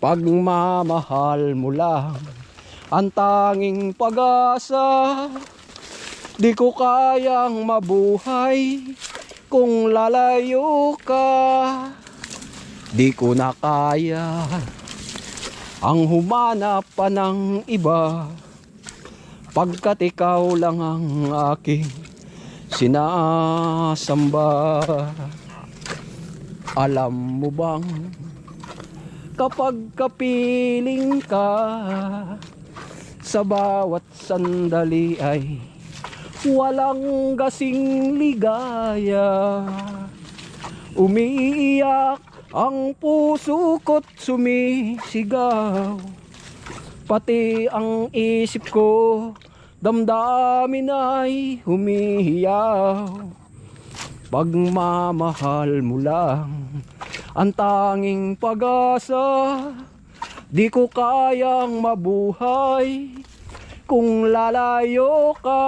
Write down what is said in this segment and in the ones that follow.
Pagmamahal mo lang ang tanging pag-asa. Di ko kayang mabuhay kung lalayo ka. Di ko na kaya ang humanap pa ng iba, pagkat ikaw lang ang aking sinasamba. Alam mo bang kapag kapiling ka, sa bawat sandali ay walang gasing ligaya. Umiiyak ang puso ko't sumisigaw, pati ang isip ko, damdamin ay humihiyaw. Pagmamahal mo lang ang tanging pag-asa. Di ko kayang mabuhay kung lalayo ka.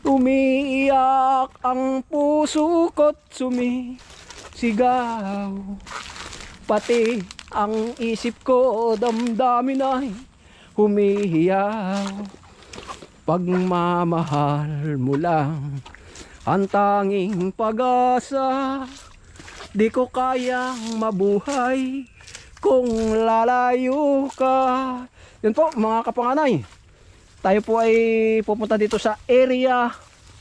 Umiiyak ang puso ko't sumisigaw, pati ang isip ko, damdamin ay humihiyaw. Pagmamahal mo lang ang tanging pag-asa. Di ko kayang mabuhay kung lalayo ka. Yun po mga kapanganay, tayo po ay pupunta dito sa area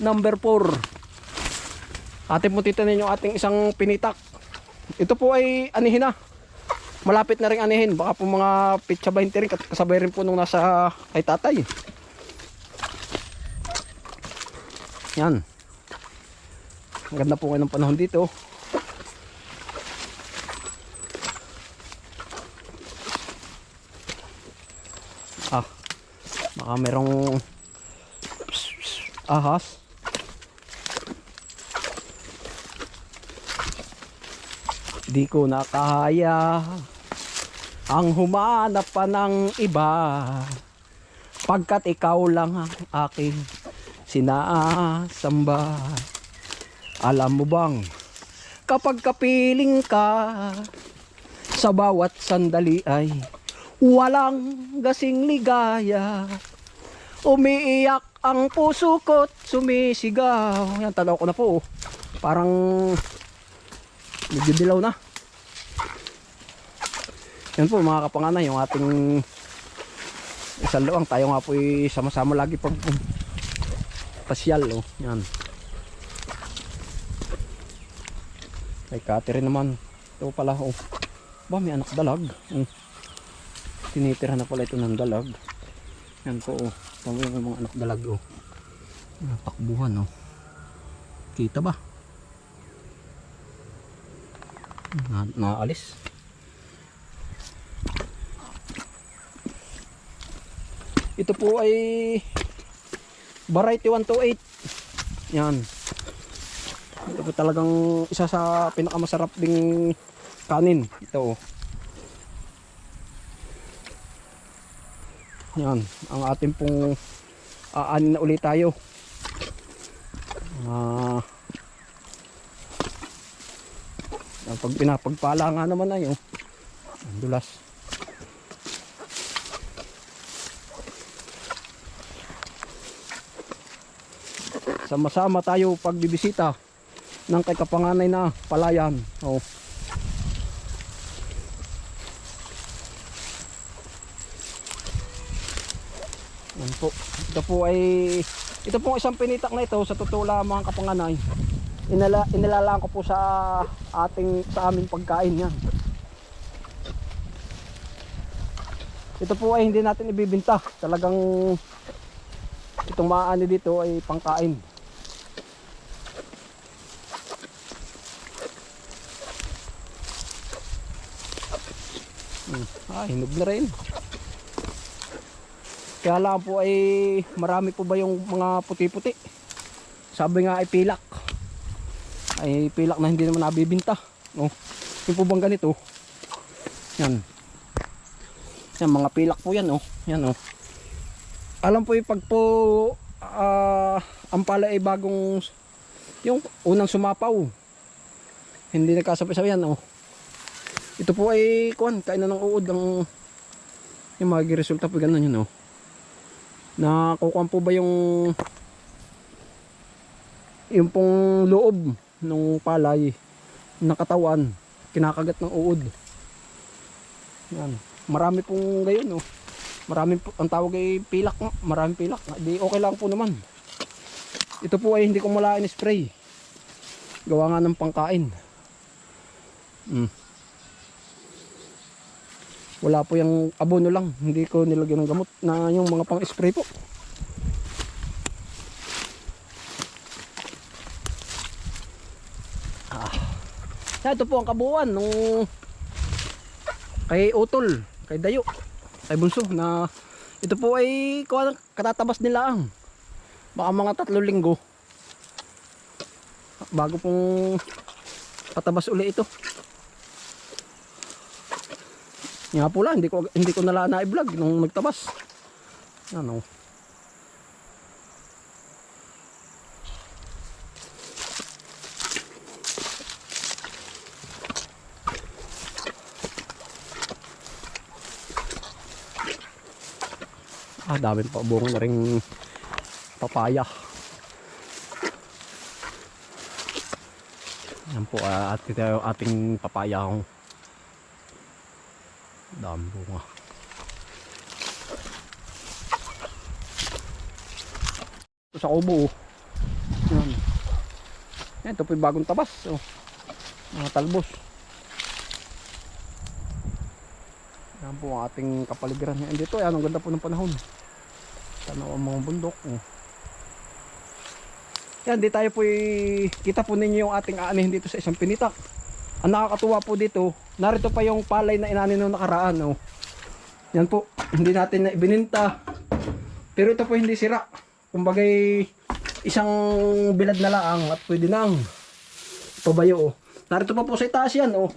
number 4. Atin po titanin yung ating isang pinitak. Ito po ay anihin na, malapit na rin anihin. Baka po mga pitsa 20 rin, kasabay rin po nung nasa kay tatay. Yan, ang ganda po ngayon ng panahon dito. Baka merong ahas. Di ko na kaya ang humanap pa ng iba, pagkat ikaw lang ang aking sinasamba. Alam mo bang kapag kapiling ka, sa bawat sandali ay walang gasing ligaya. Umiiyak ang puso ko't sumisigaw. Yan, tanaw ko na po. Parang medyo dilaw na. Yan po mga kapanganay, yung ating isang luang. Tayo nga po sama-sama lagi pag pasyal. Oh. Yan. Kay Catherine naman. Ito pala. Oh. Ba, may anak dalag. Tinitira na pala ito ng dalag. Yan po. Oh. Tama yung mga anak dalag. Oh. Takbuhan. Oh. Kita ba? Naalis. Ito po ay variety 128. Yan. Ito po talagang isa sa pinakamasarap ding kanin. Ito. Yan. Ang ating pong aanin na ulit tayo. Pag pinapagpala nga naman ay ang dulas. Sama-sama tayo pagbibisita ng kay kapanganay na palayan. Oh. Yan po. Ito po isang pinitak na ito, sa totoo lang mga kapanganay, inilalaan ko po sa aming pagkain. Yan. Ito po ay hindi natin ibibinta. Talagang itong maaani dito ay pangkain. Hinog na rin. Kaya lang po ay marami po ba yung mga puti-puti. Sabi nga ay pilak. Ay pilak na hindi naman nabibinta. Oh, yung po bang ganito. Yan. Yan, mga pilak po yan. Oh. Yan, oh. Alam po yung pag po ang pala ay bagong, yung unang sumapaw, hindi nagkasabi-sabi yan. Oh. Ito po ay kuan, kain na ng uod ang yung magiresulta po ganun yun, oh. Nakukuha po ba yung pong loob ng palay ng katawan kinakagat ng uod. Yan. Marami pong gayon, oh. Marami po, ang tawag ay pilak nga. Maraming pilak. Di okay lang po naman. Ito po ay hindi ko malain spray. Gawa nga ng pangkain. Wala po yung abono lang. Hindi ko nilagyan ng gamot na yung mga pang spray po. Ito po ang kabuuan nung kay Utol, kay Dayo, kay Bunso na ito po ay katatabas nila ang baka mga 3 linggo bago pong patabas uli ito. Nga po lang, hindi ko nala na i-vlog nung nagtabas. Ano? Daming pa bunga na ring papaya. Yan po at ito yung ating papaya. Daming bunga. Ito sa kubo, oh. Yan. Yan, ito po yung bagong tabas, oh. Mga talbos. Yan po ang ating kapaligiran. Yan dito, yan ang ganda po ng panahon. Tanaw ang mga bundok, oh. Yan, di tayo po kita po ninyo yung ating aanihin dito sa isang pinitak. Ang nakakatuwa po dito, narito pa yung palay na inanin nung nakaraan, oh. Yan po, hindi natin na ibininta. Pero ito po hindi sira. Kumbagay isang bilad na lang at pwede nang pabayo, oh. Narito pa po sa itaas yan, oh.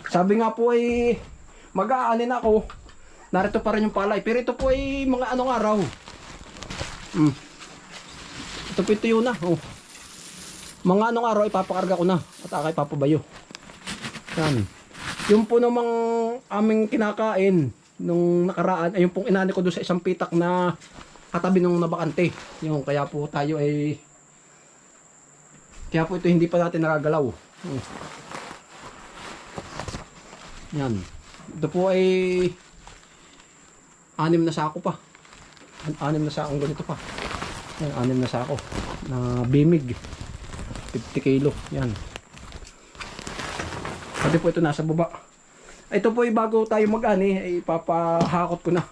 Sabi nga po ay mag-aanin ako. Narito pa rin yung palay. Pero ito po ay mga anong araw. Ito po ito yun na, oh. Mga anong araw ipapakarga ko na at akay papabayo. Yan. Yung po namang aming kinakain nung nakaraan ay yung pong inani ko doon sa isang pitak na katabi nung nabakante. Yung kaya po tayo ay kaya po ito hindi pa natin nakagalaw. Yan. Ito po ay 6 na sako pa. 6 na sakong ganito pa. Yan, 6 na sako na bimig. 50 kilo. Yan. Pati po ito nasa baba. Ito po ay bago tayo mag-ani ay papahakot ko na.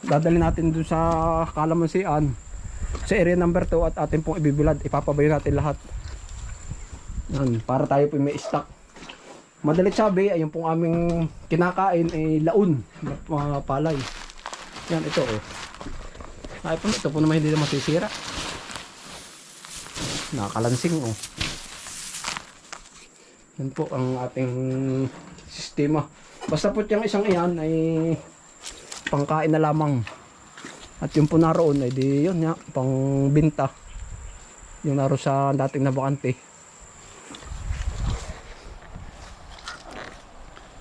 Dadali natin dun sa Kalamansian sa area number 2 at atin pong ibibilad. Ipapabayo natin lahat. Yan, para tayo po may stock. Madalit sabi ay yung pong aming kinakain ay laon mga palay. Yan ito, oh. Ay po, ito po naman hindi na masisira. Nakakalansing, oh. Yan po ang ating sistema. Basta po yung isang iyan ay pangkain na lamang. At yung po naroon ay di yun ya, pang binta. Yung naroon sa dating nabakante.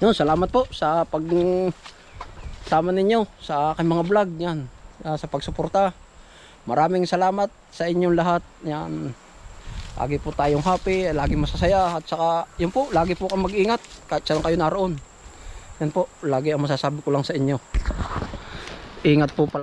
Yun, salamat po sa sama ninyo sa aking mga vlog yan, sa pagsuporta. Maraming salamat sa inyong lahat. Yan. Lagi po tayong happy, lagi masasaya at saka yun po, lagi po kang mag-ingat kahit saan kayo naroon. Yan po, lagi ang masasabi ko lang sa inyo. Ingat po pala.